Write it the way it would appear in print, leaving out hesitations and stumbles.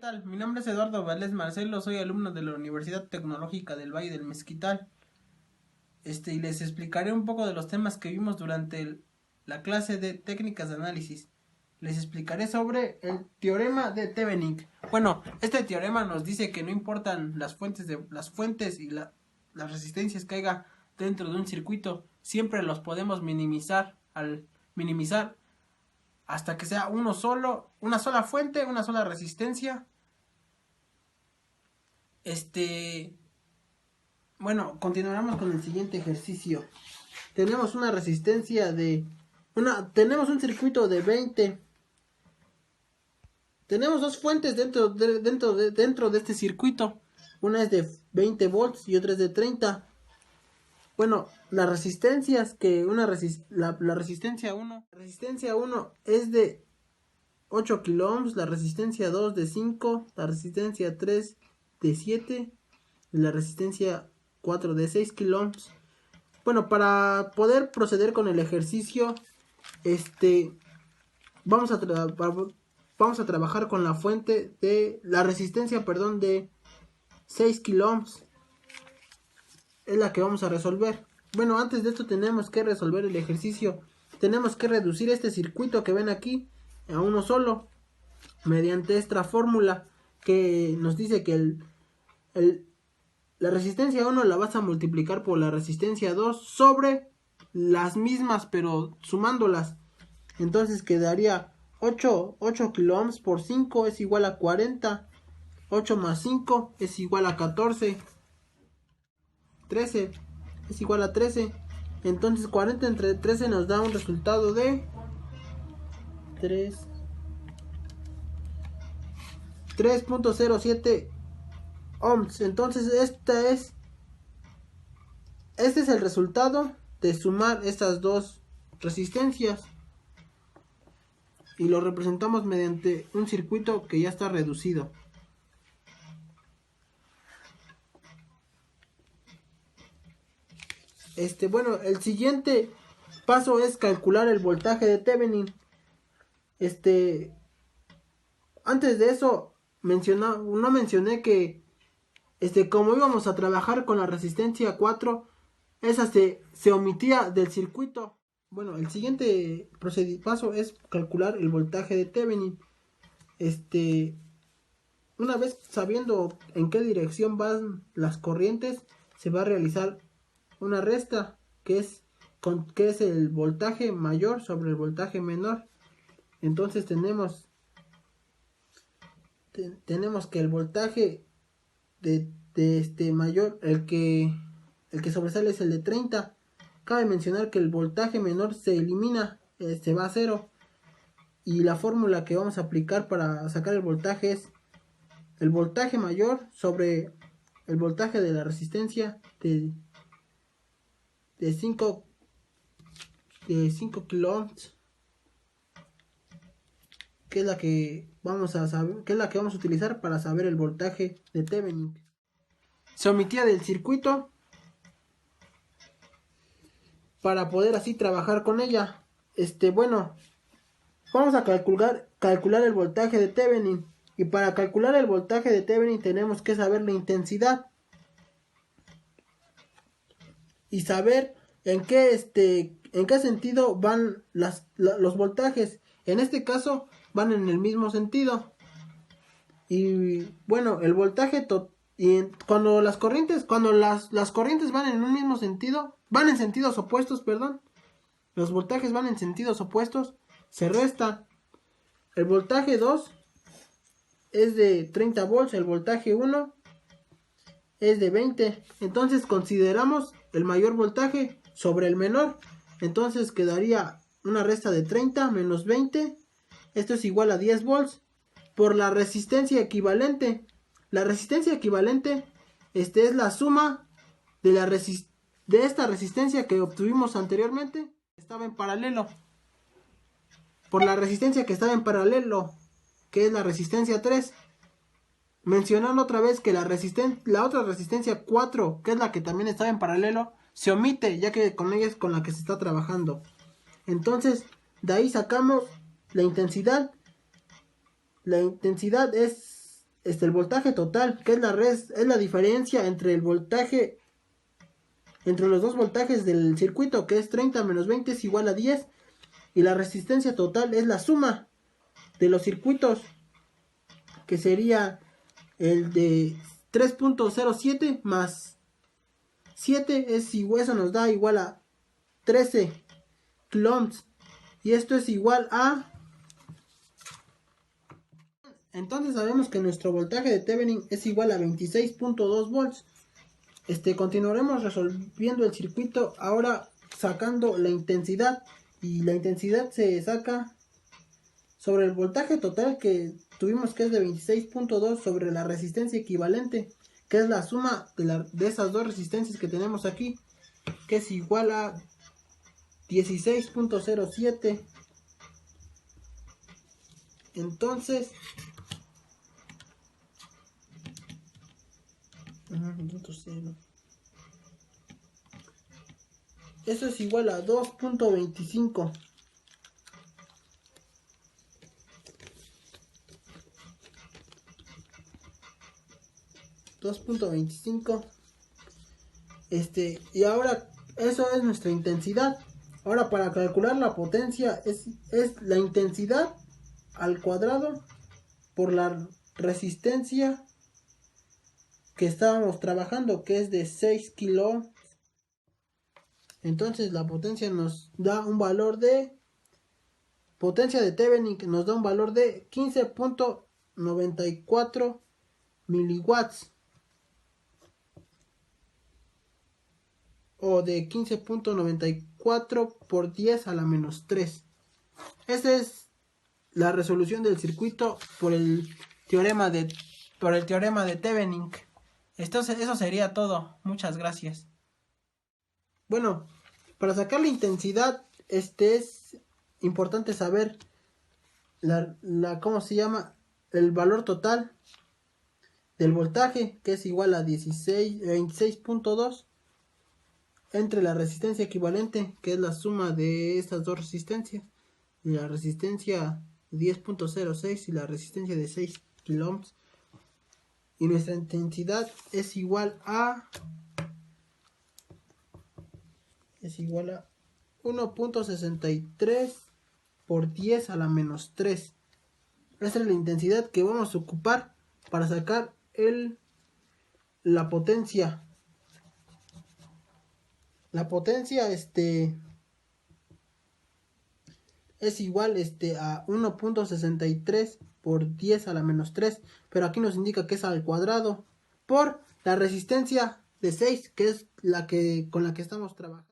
tal? Mi nombre es Eduardo Valdés Marcelo, soy alumno de la Universidad Tecnológica del Valle del Mezquital. Y les explicaré un poco de los temas que vimos durante la clase de técnicas de análisis. Les explicaré sobre el teorema de Thevenin. Bueno, este teorema nos dice que no importan las fuentes y las resistencias que haya dentro de un circuito, siempre los podemos minimizar al minimizar hasta que sea una sola fuente, una sola resistencia. Bueno, continuamos con el siguiente ejercicio. Tenemos una resistencia tenemos un circuito de 20. Tenemos dos fuentes dentro de este circuito. Una es de 20 volts y otra es de 30. Bueno, las resistencias la resistencia 1 es de 8 kilo ohms, la resistencia 2 de 5, la resistencia 3 de 7 y la resistencia 4 de 6 kilo ohms. Bueno, para poder proceder con el ejercicio, vamos a trabajar con la fuente de la resistencia, de 6 kilo ohms. Es la que vamos a resolver. Bueno, antes de esto tenemos que resolver el ejercicio. Tenemos que reducir este circuito que ven aquí a uno solo mediante esta fórmula que nos dice que la resistencia 1 la vas a multiplicar por la resistencia 2 sobre las mismas, pero sumándolas. Entonces quedaría 8 kilo ohms por 5 es igual a 40. 8 más 5 es igual a 14. 13 es igual a 13. Entonces 40 entre 13 nos da un resultado de 3.07 ohms. Entonces este es el resultado de sumar estas dos resistencias y lo representamos mediante un circuito que ya está reducido. Bueno, el siguiente paso es calcular el voltaje de Thevenin. Antes de eso no mencioné que como íbamos a trabajar con la resistencia 4, esa se omitía del circuito. Bueno, el siguiente paso es calcular el voltaje de Thevenin. Una vez sabiendo en qué dirección van las corrientes, se va a realizar una resta que es el voltaje mayor sobre el voltaje menor. Entonces tenemos que el voltaje de mayor, el que sobresale es el de 30. Cabe mencionar que el voltaje menor se elimina, se va a cero, y la fórmula que vamos a aplicar para sacar el voltaje es el voltaje mayor sobre el voltaje de la resistencia de 5 kilo ohms, que es la que vamos a utilizar para saber el voltaje de Thevenin. Se omitía del circuito para poder así trabajar con ella. Bueno, vamos a calcular el voltaje de Thevenin, y para calcular el voltaje de Thevenin tenemos que saber la intensidad y saber en qué sentido van los voltajes. En este caso van en el mismo sentido. Y bueno, el voltaje cuando las corrientes van en un mismo sentido, van en sentidos opuestos, los voltajes van en sentidos opuestos, se resta. El voltaje 2 es de 30 volts, el voltaje 1 es de 20. Entonces consideramos el mayor voltaje sobre el menor. Entonces quedaría una resta de 30 menos 20. Esto es igual a 10 volts por la resistencia equivalente. La resistencia equivalente es la suma de esta resistencia que obtuvimos anteriormente. Estaba en paralelo. Por la resistencia que estaba en paralelo, que es la resistencia 3. Mencionando otra vez que la otra resistencia 4, que es la que también estaba en paralelo, se omite, ya que con ella es con la que se está trabajando. Entonces, de ahí sacamos la intensidad. La intensidad es el voltaje total, que es la diferencia entre el voltaje, entre los dos voltajes del circuito, que es 30 menos 20 es igual a 10, y la resistencia total es la suma de los circuitos, que sería el de 3.07 más 7 eso nos da igual a 13 kiloohms, y esto es igual a, entonces sabemos que nuestro voltaje de Thevenin es igual a 26.2 volts. Continuaremos resolviendo el circuito ahora sacando la intensidad, y la intensidad se saca sobre el voltaje total que tuvimos, que es de 26.2, sobre la resistencia equivalente, que es la suma de esas dos resistencias que tenemos aquí, que es igual a 16.07. Entonces eso es igual a 2.25. Y ahora eso es nuestra intensidad. Ahora, para calcular la potencia es la intensidad al cuadrado por la resistencia que estábamos trabajando, que es de 6 kilo. Entonces la potencia nos da un valor de, potencia de Thevenin nos da un valor de 15.94 miliwatts, o de 15.94 por 10 a la menos 3. Esa es la resolución del circuito por el teorema de Thevenin. Entonces eso sería todo. Muchas gracias. Bueno, para sacar la intensidad, es importante saber ¿cómo se llama? El valor total del voltaje, que es igual a 26.2, entre la resistencia equivalente, que es la suma de estas dos resistencias, y la resistencia 10.06 y la resistencia de 6 kiloohms, y nuestra intensidad es igual a 1.63 por 10 a la menos 3. Esa es la intensidad que vamos a ocupar para sacar la potencia. La potencia es igual a 1.63 por 10 a la menos 3, pero aquí nos indica que es al cuadrado, por la resistencia de 6, que es con la que estamos trabajando.